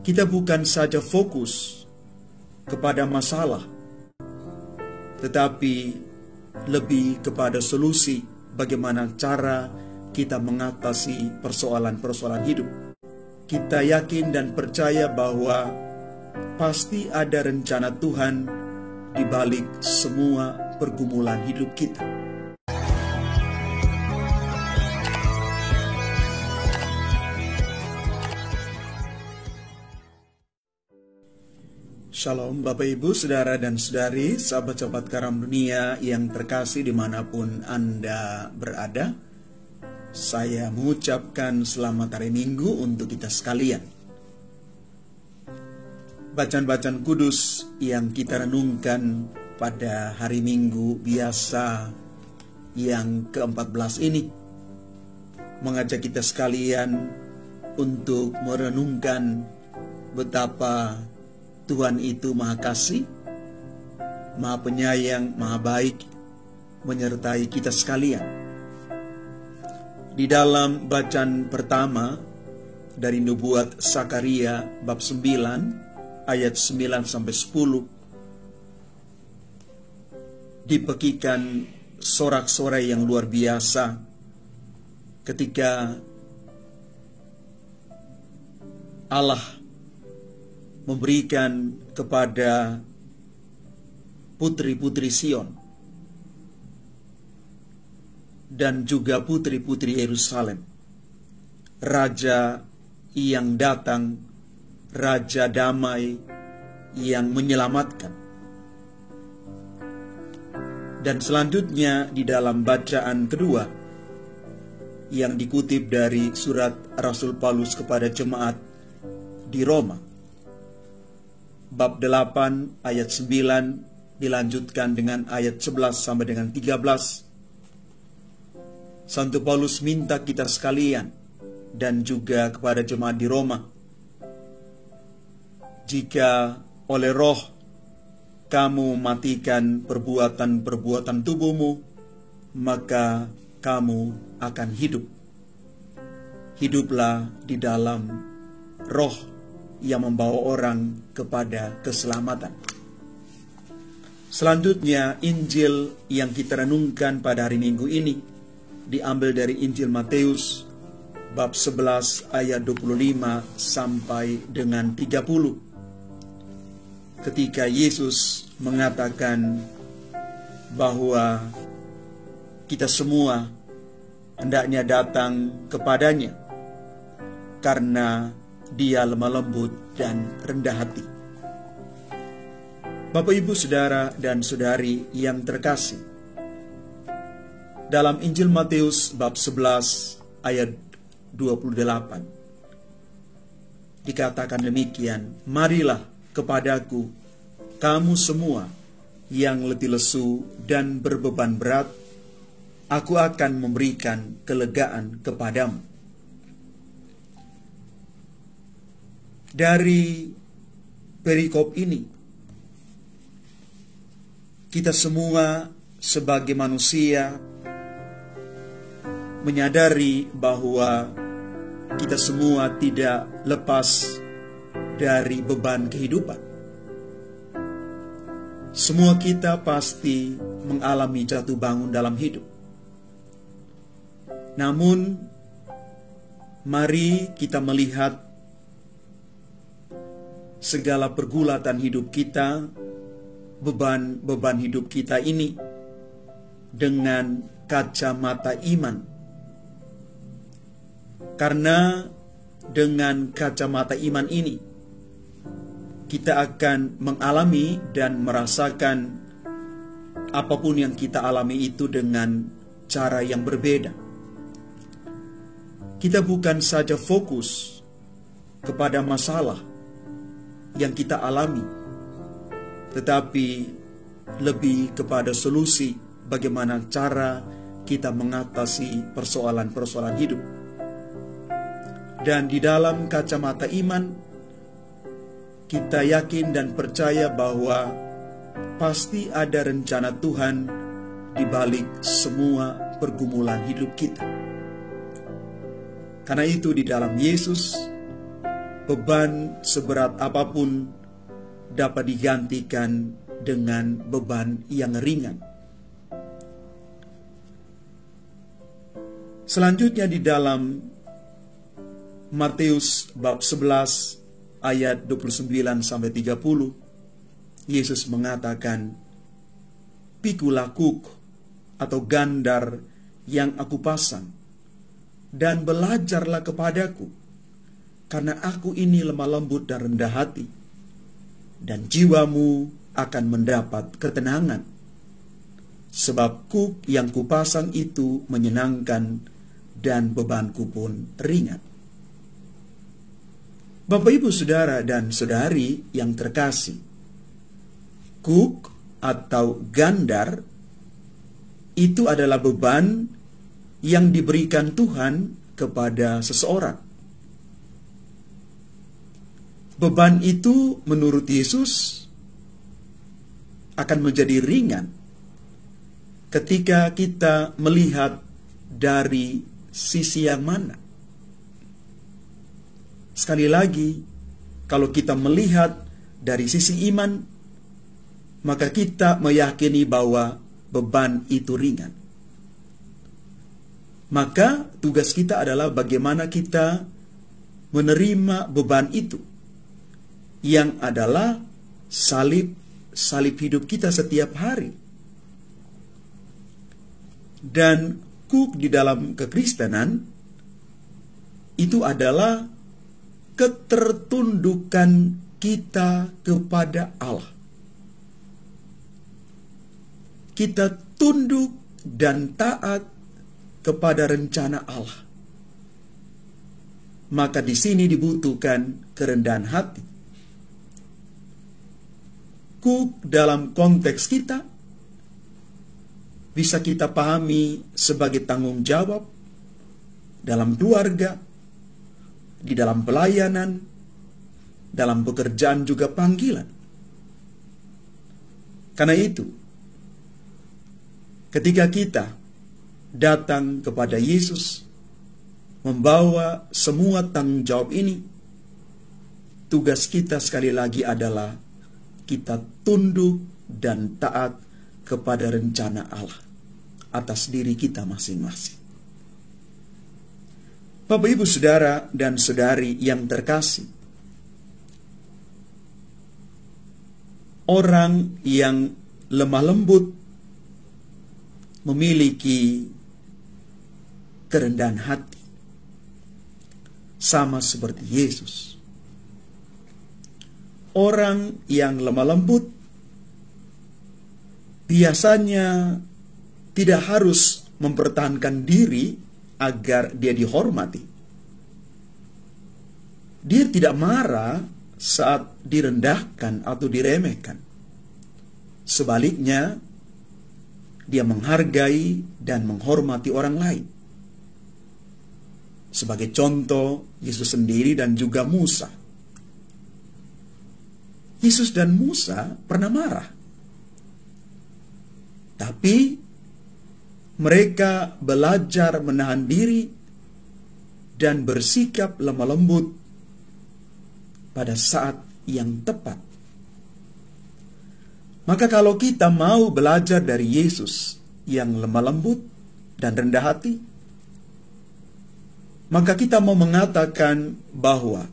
Kita bukan saja fokus kepada masalah, tetapi lebih kepada solusi bagaimana cara kita mengatasi persoalan-persoalan hidup. Kita yakin dan percaya bahwa pasti ada rencana Tuhan di balik semua pergumulan hidup kita. Shalom Bapak Ibu, Saudara dan Saudari, sahabat-sahabat Karam Dunia yang terkasih dimanapun Anda berada. Saya mengucapkan selamat hari Minggu untuk kita sekalian. Bacaan-bacaan kudus yang kita renungkan pada hari Minggu biasa yang ke-14 ini mengajak kita sekalian untuk merenungkan betapa Tuhan itu Maha Kasih, Maha Penyayang, Maha Baik, menyertai kita sekalian. Di dalam bacaan pertama dari Nubuat Sakaria bab 9 ayat 9-10 dipekikan sorak-sorai yang luar biasa ketika Allah memberikan kepada putri-putri Sion dan juga putri-putri Yerusalem, Raja yang datang, Raja damai yang menyelamatkan. Dan selanjutnya di dalam bacaan kedua yang dikutip dari surat Rasul Paulus kepada jemaat di Roma, bab 8 ayat 9 dilanjutkan dengan ayat 11 sampai dengan 13. Santo Paulus minta kita sekalian dan juga kepada jemaat di Roma, jika oleh Roh kamu matikan perbuatan-perbuatan tubuhmu, maka kamu akan hidup. Hiduplah di dalam Roh yang membawa orang kepada keselamatan. Selanjutnya, Injil yang kita renungkan pada hari Minggu ini diambil dari Injil Matius bab 11 ayat 25 sampai dengan 30. Ketika Yesus mengatakan bahwa kita semua hendaknya datang kepadanya karena Dia lemah lembut dan rendah hati. Bapak, Ibu, Saudara dan Saudari yang terkasih, dalam Injil Matius bab 11 ayat 28 dikatakan demikian, "Marilah kepadaku kamu semua yang letih lesu dan berbeban berat, aku akan memberikan kelegaan kepadamu." Dari perikop ini, kita semua sebagai manusia menyadari bahwa kita semua tidak lepas dari beban kehidupan. Semua kita pasti mengalami jatuh bangun dalam hidup. Namun, mari kita melihat segala pergulatan hidup kita, beban-beban hidup kita ini dengan kacamata iman. Karena dengan kacamata iman ini, kita akan mengalami dan merasakan apapun yang kita alami itu dengan cara yang berbeda. Kita bukan saja fokus kepada masalah yang kita alami, tetapi lebih kepada solusi bagaimana cara kita mengatasi persoalan-persoalan hidup. Dan di dalam kacamata iman, kita yakin dan percaya bahwa pasti ada rencana Tuhan di balik semua pergumulan hidup kita. Karena itu di dalam Yesus, beban seberat apapun dapat digantikan dengan beban yang ringan. Selanjutnya di dalam Matius bab 11 ayat 29-30, Yesus mengatakan, "Pikulah kuk atau gandar yang aku pasang, dan belajarlah kepadaku, karena aku ini lemah lembut dan rendah hati, dan jiwamu akan mendapat ketenangan. Sebab kuk yang kupasang itu menyenangkan, dan bebanku pun ringan." Bapak, Ibu, Saudara, dan Saudari yang terkasih, kuk atau gandar itu adalah beban yang diberikan Tuhan kepada seseorang. Beban itu menurut Yesus akan menjadi ringan ketika kita melihat dari sisi yang mana. Sekali lagi, kalau kita melihat dari sisi iman, maka kita meyakini bahwa beban itu ringan. Maka tugas kita adalah bagaimana kita menerima beban itu, yang adalah salib hidup kita setiap hari. Dan kuk di dalam kekristenan itu adalah ketertundukan kita kepada Allah. Kita tunduk dan taat kepada rencana Allah. Maka di sini dibutuhkan kerendahan hati. Kuk dalam konteks kita bisa kita pahami sebagai tanggung jawab dalam keluarga, di dalam pelayanan, dalam pekerjaan juga panggilan. Karena itu, ketika kita datang kepada Yesus, membawa semua tanggung jawab ini, tugas kita sekali lagi adalah kita tunduk dan taat kepada rencana Allah atas diri kita masing-masing. Bapak, Ibu, Saudara, dan Saudari yang terkasih, orang yang lemah lembut memiliki kerendahan hati, sama seperti Yesus. Orang yang lemah lembut biasanya tidak harus mempertahankan diri agar dia dihormati. Dia tidak marah saat direndahkan atau diremehkan. Sebaliknya, dia menghargai dan menghormati orang lain. Sebagai contoh, Yesus sendiri dan juga Musa. Yesus dan Musa pernah marah. Tapi mereka belajar menahan diri dan bersikap lemah lembut pada saat yang tepat. Maka kalau kita mau belajar dari Yesus yang lemah lembut dan rendah hati, maka kita mau mengatakan bahwa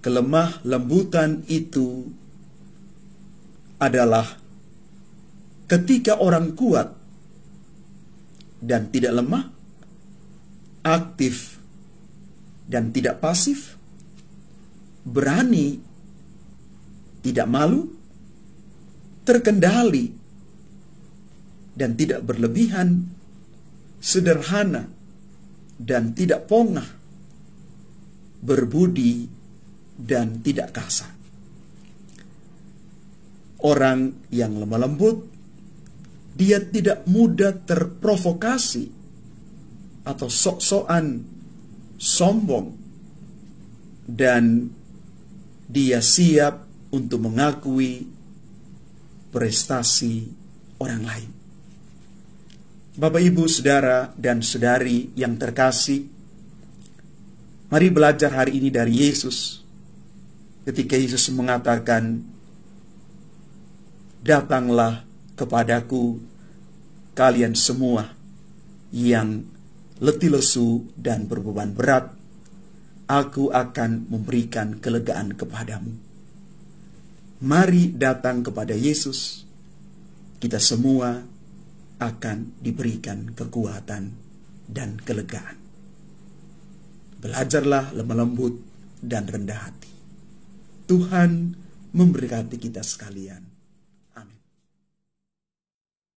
kelemah lembutan itu adalah ketika orang kuat dan tidak lemah, aktif dan tidak pasif, berani, tidak malu, terkendali dan tidak berlebihan, sederhana dan tidak pongah, berbudi dan tidak kasar. Orang yang lemah lembut, dia tidak mudah terprovokasi atau sok-sokan sombong, dan dia siap untuk mengakui prestasi orang lain. Bapak, Ibu, Saudara, dan Saudari yang terkasih, Mari belajar hari ini dari Yesus. Ketika Yesus mengatakan, "Datanglah kepadaku kalian semua yang letih lesu dan berbeban berat, aku akan memberikan kelegaan kepadamu." Mari datang kepada Yesus. Kita semua akan diberikan kekuatan dan kelegaan. Belajarlah lemah lembut dan rendah hati. Tuhan memberkati kita sekalian.